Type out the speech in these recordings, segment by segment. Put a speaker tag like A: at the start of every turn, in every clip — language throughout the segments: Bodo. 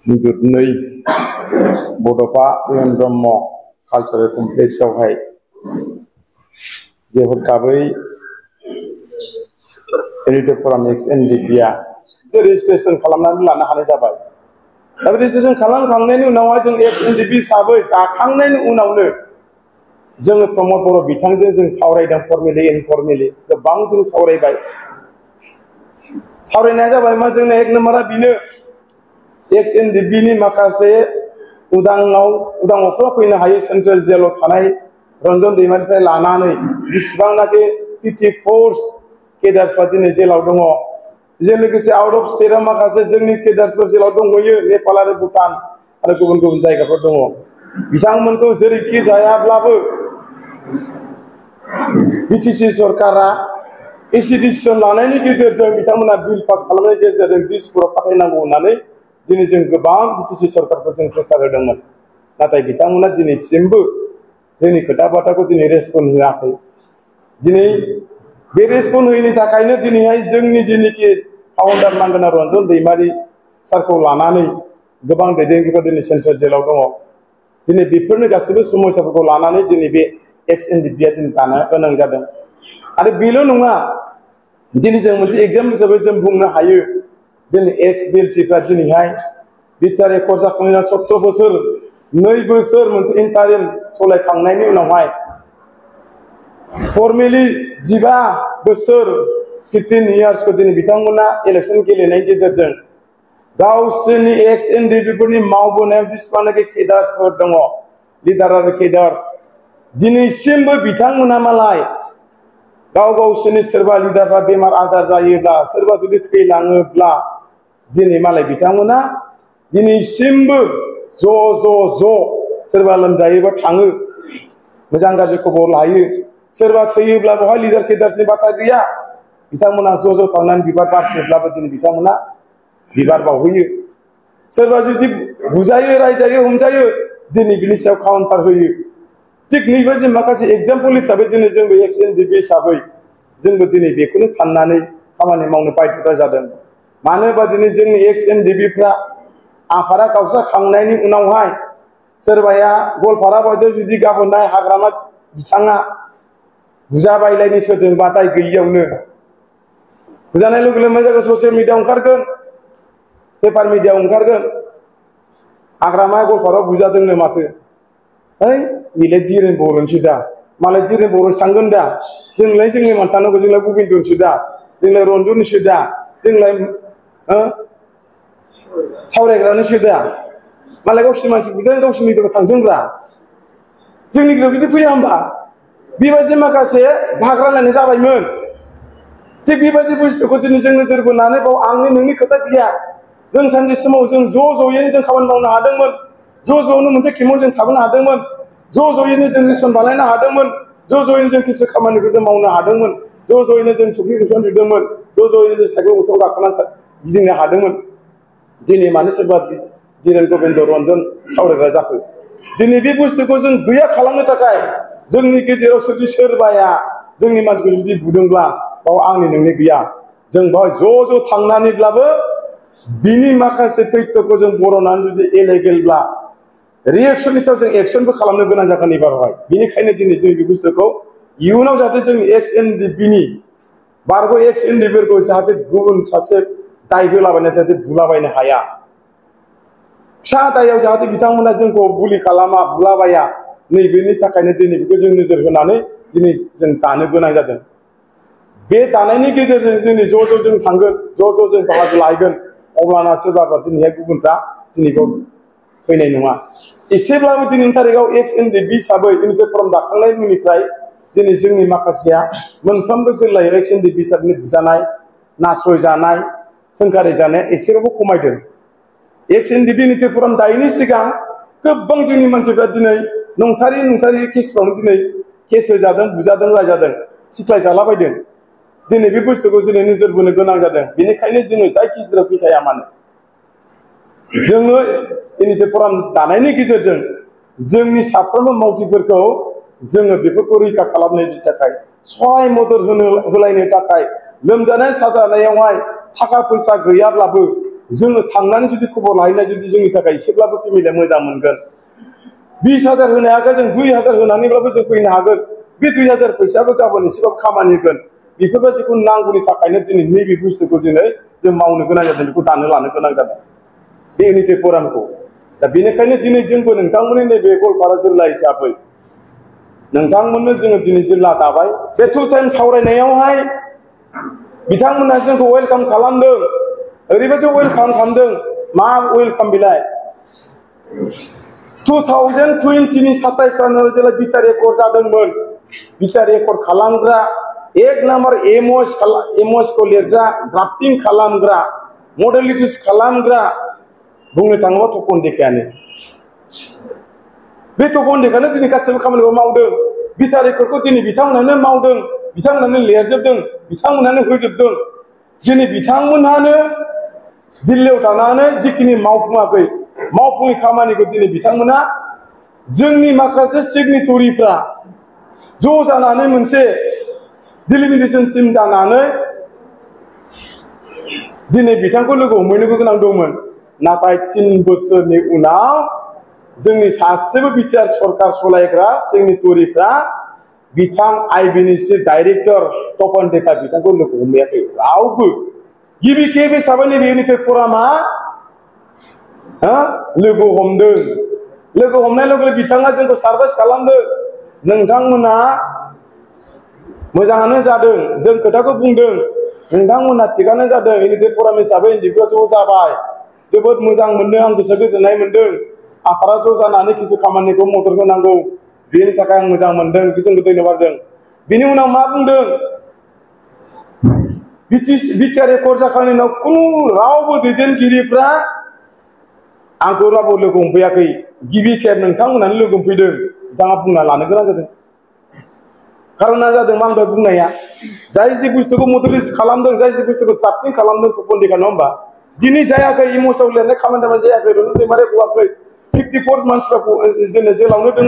A: दुधनै बड'फा उयन ब्रह्म कालचारेल कमप्लेक्सआवहाय जे हरखाबै एलिटेड फराम एक्स एनडिपिआ जे रेजिस्ट्रेसन खालामनानै लानो हानाय जाबाय। दा रेजिस्ट्रेसन खालामखांनायनि उनावहाय जों एक्स एनडिपि हिसाबै गाखांनायनि उनावनो जोङो प्रमद बर' बिथांजों जों सावरायदों फर्मेलि इनफर्मेलि गोबां जों सावरायबाय। सावरायनाया जाबाय मा जोंना एक नम्बरा बेनो एक्स एनडिपिनि माखासे उदां अख्राङाव फैनो हायै सेन्ट्रेल जेलाव थानाय रन्जन दैमारिनिफ्राय लानानै जेसेबांनाखि 54 केडार्सफ्रा दिनै जेलाव दङ। बेजों लोगोसे आउट अफ स्टेटआव माखासे जोंनि केडार्सफोर जेलाव दंहैयो नेपाल आरो भुटान आरो गुबुन गुबुन जायगाफोर दङ। बिथांमोनखौ जेरैखि जायाब्लाबो बिटिसि सरकारा एसि डिसिसन लानायनि गेजेरजों बिथांमोना बिल पास खालामनायनि गेजेरजों दिसपुराव फाथायनांगौ होननानै दिनै जों गोबां बिटिसि सरकारखौ जों प्रेसार होदोंमोन। नाथाय बिथांमोना दिनैसिमबो जोंनि खोथा बाथ्राखौ दिनै रेसपन्ड होआखै। दिनै बे रेसपन्ड होयैनि थाखायनो दिनैहाय जोंनि जेनोखि फाउन्डार नांगोना रन्जन दैमारि सारखौ लानानै गोबां दैदेनगिरिफोर दिनै सेन्ट्रेल जेलाव दङ। दिनै बेफोरनो गासैबो समस्याफोरखौ लानानै दिनै बे एक्स एनडिपिआ दिनै दानो गोनां जादों। आरो बेल' नङा, दिनै जों मोनसे एग्जाम्पल हिसाबै जों बुंनो हायो दिनै एक्स बिएलटिफ्रा दिनैहाय बिटिआर एकर्ड जाखांनायनि 17 बोसोर 2 बोसोर मोनसे इन्टारिम सालायखांनायनि उनावहाय फर्मेलि 15 बोसोर 15 इयार्सखौ दिनै बिथांमोना इलेक्सन गेलेनायनि गेजेरजों गावसोरनि एक्स एनडिपिफोरनि मावबोनायाव जेसेबांनाखि केडार्सफोर दङ लिडार आरो केडार्स दिनैसिमबो बिथांमोना मालाय गावसोरनि सोरबा लिडारफ्रा बेमार आजार जायोब्ला सोरबा जुदि थैलाङोब्ला दिनै मालाय बिथांमोना दिनैसिमबो ज' सोरबा लोमजायोबा थाङो, मोजां गाज्रि खबर लायो। सोरबा थैयोब्ला बेवहाय लिडार केडार्सनि बाथ्रा गैया, बिथांमोना ज' थांनानै बिबार बारसेब्लाबो दिनै बिथांमोना बिबार बावहैयो। सोरबा जुदि बुजायो रायजायो हमजायो दिनै बिनि सायाव काउन्टार होयो। थिग नैबे माखासे एग्जाम्पल हिसाबै दिनै जोंबो एक्स एनडिपि हिसाबै जोंबो दिनै बेखौनो साननानै खामानि मावनो बायध्य जादों। मानो होनबा दिनै जोंनि एक्स एनडिपिफ्रा आफादा गावस्राखांनायनि उनावहाय सोरबाया गवालपारा बायदियाव जुदि गाबोनहाय हाग्रामा बिथाङा बुजाबायलायनि सोरजोंबा दाय गैयियावनो बुजानाय लोगो लोगो मा जागोन, ससियेल मिडियाआव ओंखारगोन, पेपार मिडियाआव ओंखारगोन, हाग्रामा गवालपारायाव बुजादोंनो माथो, ओइ बेलाय दिरेन बर'निसो दा, मालाय दिरेन बर'निसो थांगोन दा, जोंलाय जोंनि मान थानांगौ, जोंलाय गबिन्दनिसो दा, जोंलाय रन्जननिसो दा, जोंलाय सावरायग्रानिसो दा, मालाय गावसोरनि मानसि बुजादों गावसोरनि गेजेराव थांदोंब्रा, जोंनि गेजेराव बिदि फैया होमबा? बेबायदि माखासे भाग रानलायनाय जाबायमोन। थिग बेबायदि बुस्थुखौ दिनै जों नोजोर बोनानै बाव आंनि नोंनि खोथा गैया, जों सानसे समाव जों ज'यैनो जों खामानि मावनो हादोंमोन, ज'नो मोनसे केम्पआव जों थाबोनो हादोंमोन, ज'यैनो जों रेसन बानायनो हादोंमोन, ज'यैनो जों किसु खामानिखौ जों मावनो हादोंमोन, ज'यैनो जों सौखि गंसेयाव लिरदोंमोन, ज'यैनो जों साइकेल गंसेयाव गाखोनानै गिदिंनो हादोंमोन। दिनै मानो सोरबा दिरेन गबिन्द रन्जन सावरायग्रा जाखो? दिनै बे बुस्थुखौ जों गैया खालामनो थाखाय जोंनि गेजेराव जुदि सोरबाया जोंनि मानसिखौ जुदि बुदोंब्ला बाव आंनि नोंनि गैया, जों बावहाय ज' थांनानैब्लाबो बिनि माखासे तथ्यखौ जों बर'नानै जुदि एलेगेलब्ला रिएक्सननि सायाव जों एक्सनबो खालामनो गोनां जागोन एबारावहाय। बेनिखायनो दिनै जों बे बुस्थुखौ इयुनाव जाहाथे जोंनि एक्स एनडिपिनि बारग' एक्स एनडिपिफोरखौ जाहाथे गुबुन सासे दाय होलाबायना जाहाथे बुलाबायनो हाया, फिसा दायाव जाहाथे बिथांमोना जोंखौ बुलि खालामा बुलाबाया, नैबेनि थाखायनो दिनै बेखौ जों नोजोर होनानै दिनै जों दानो गोनां जादों। बे दानायनि गेजेरजों दिनै ज' जों थांगोन, ज' जों बाहागो लाहैगोन, अब्लाना सोरबाफ्रा दिनैहाय गुबुनफ्रा दिनैखौ फैनाय नङा। एसेब्लाबो दिनैनि थारिखआव एक्स एनडिपि हिसाबै इउनिटेड फराम दाखांनायनि उननिफ्राय दिनै जोंनि माखासेया मोनफ्रोमबो जिल्लायाव एक्स एनडिपि हिसाबै बुजानाय, नासयजानाय, सोंखारि जानाया एसेबाबो खमायदों। एक्स एनडिपि इउनिटेड फराम दायैनि सिगां गोबां जोंनि मानसिफ्रा दिनै नंथारि केसफ्रावनो दिनै केस होजादों, बुजादों, रायजादों, सिख्लाय जालाबायदों। दिनै बे बुस्थुखौ दिनै नोजोर बोनो गोनां जादों। बेनिखायनो जोङो जायखि जेरावखि थाया मानो जोङो इउनिटेड फराम दानायनि गेजेरजों जोंनि साफ्रोमबो मावथिफोरखौ जोङो बेफोरखौ रैखा खालामनायनि थाखाय सहाय मदद होलायनो थाखाय लोमजानाय साजानायावहाय थाखा फैसा गैयाब्लाबो जोङो थांनानै जुदि खबर लाहैनाय जुदि जोंनि थाखाय एसेब्लाबो फेमिलिया मोजां मोनगोन 20,000 होनो हागोन जों 2,000 होनानैब्लाबो जों फैनो हागोन बे 2,000 फैसाबो गाबोन एसेबाबो खामानि होगोन बेफोरबायदिखौ नांगौनि थाखायनो दिनै नैबे बुस्थुखौ दिनै जों मावनो गोनां जादों बेखौ दानो लानो गोनां जादों बे इउनिटि प्रग्रामखौ दा बेनिखायनो दिनै जोंबो नोंथांमोननि नैबे गवालपारा जिल्ला हिसाबै नोंथांमोननो जोङो दिनै जिल्ला दाबाय बे टु टाइम सावरायनायावहाय बिथांमोना जोंखौ वेलकाम खालामदों ओरैबायदि वेलकाम खालामदों मा वेलकाम बिलाय 2020 नि 27 जानुवारि जेला बिटा रेकर्ड जादोंमोन बिटा रेकर्ड खालामग्रा एक नम्बर एमओएस को लिरग्रा ड्राफ्टिं खालामग्रा मडेलिटिस खालामग्रा बुंनो थाङोबा तपन डेकायानो बे तपन डेकायानो दिनै गासैबो खामानिखौ मावदों बिटा रेकर्डखौ दिनै बिथांमोनानो मावदों बिथांमोनानो लिरजोबदों बिथांमोनानो होजोबदों दिनै बिथांमोनानो दिल्लीयाव थानानै जिखिनि मावफुङाखै मावफुङै खामानिखौ दिनै बिथांमोना जोंनि माखासे सिगनेटरिफ्रा ज' जानानै मोनसे डिलिमिटेसन टीम जानानै दिनै बिथांखौ लोगो हमहैनोबो गोनां दंमोन नाथाय 3 बोसोरनि उनाव जोंनि सासेबो बिटिआर सरकार सलायग्रा सिगनेटरिफ्रा बिथां आइबिनिसि डाइरेक्टर तपन डेका बिथांखौ लोगो हमहैयाखै रावबो गिबि खेब हिसाबै नैबे इउनिटि प्रग्रामा लोगो हमदों लोगो हमनाय लोगो बिथाङा जोंखौ सारभाइस खालामदों नोंथांमोना मोजाङानो जादों जों खोथाखौ बुंदों नोंथांमोना थिगानो जादों इउनिटि प्रग्राम हिसाबै इन्डिभिजुवेल ज' जाबाय जोबोद मोजां मोनदों आं गोजोननाय मोनदों आफादा ज' जानानै किसु खामानिखौ मदद होनांगौ बेनि थाखाय आं मोजां मोनदों जोंखौ धन्यबाद होदों बिनि उनाव मा बुंदों बिटिआर रेकर्ड जाखांनायनि उनाव कुनु रावबो दैदेनगिरिफ्रा आंखौ रावबो लोगो हमफैयाखै गिबि खेब नोंथांमोनानो लोगो हमफैदों बिथाङा बुंना लानो गोनां जादों खारना जादों मा होनबा बुंनाया जाय जि बुस्थुखौ मडेलिस्ट खालामदों जाय जि बुस्थुखौ ड्राफ्टिं खालामदों तपन डेका नङा होमबा दिनै जायाखै इमोसआव लिरनाय खामानि दामानि जायाखै रनजित दैमारि गवाखै 54 मानसिफ्रा जोंनो जेलावनो दङ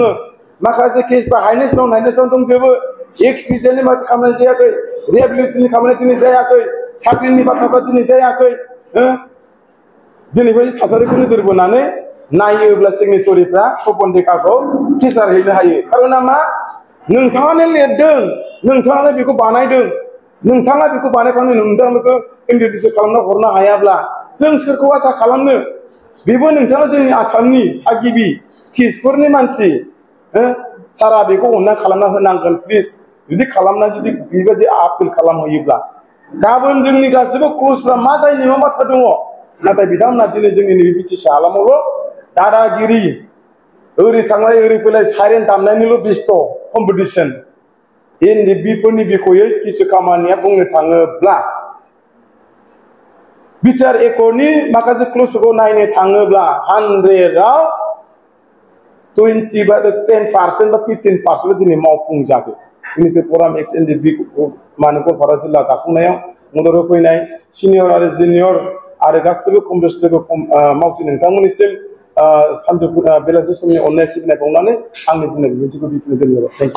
A: माखासे केसफ्रा हाइनेसआव दंजोबो एक्सिडेन्टनि माखासे खामानि जायाखै रिहेबिलिटेसननि खामानि दिनै जायाखै साख्रिनि बाथ्राफ्रा दिनै जायाखै दिनै बेबायदि थासारिखौ नोजोर बोनानै नायोब्ला सिगनेटरिफ्रा तपन डेकाखौ प्रेसार हैनो हायो खारना मा नोंथाङानो लिरदों नोंथाङानो बेखौ बानायदों नोंथाङा बेखौ बानायखांनायनि उनाव नोंथाङा बेखौ इन्ट्रडिउस खालामना हरनो हायाब्ला जों सोरखौ आसा खालामनो बेबो नोंथाङा जोंनि आसामनि थागिबि तेजपुरनि मानसि सारा बेखौ अननानै खालामना होनांगोन प्लिज जुदि खालामना जुदि बेबायदि आपिल खालामहैयोब्ला गाबोन जोंनि गासैबो क्ल'जफ्रा मा जायनि मा बाथ्रा दङ नाथाय बिथांमोना दिनै जोंनि नैबे बिटिसि हालामावल' दादागिरि ओरै थांलाय ओरै फैलाय साइरेन दामनायनिल' बेस्थ' कम्पिटिसन बेफोरनि बिखयै किसु खामानिया बुंनो थाङोब्ला बिटिआर एकर्डनि माखासे क्ल'जफोरखौ नायनो थाङोब्ला 100आव 20 बा 10% बा 15% दिनै मावफुंजादों इउनिटि प्रग्राम एक्स एनडिपि माने गवालपारा जिल्ला दाफुंनायाव मदद होफैनाय सिनियर आरो जुनियर आरो गासिबो कमप्लेक्स लोगो मावथि नोंथांमोननिसिम सानजौफु बेलासि समनि अननाय सिबिनाय बावनानै आंनि बुंनाय बिबुंथिखौ बेखिनि दोनबाय थेंक इउ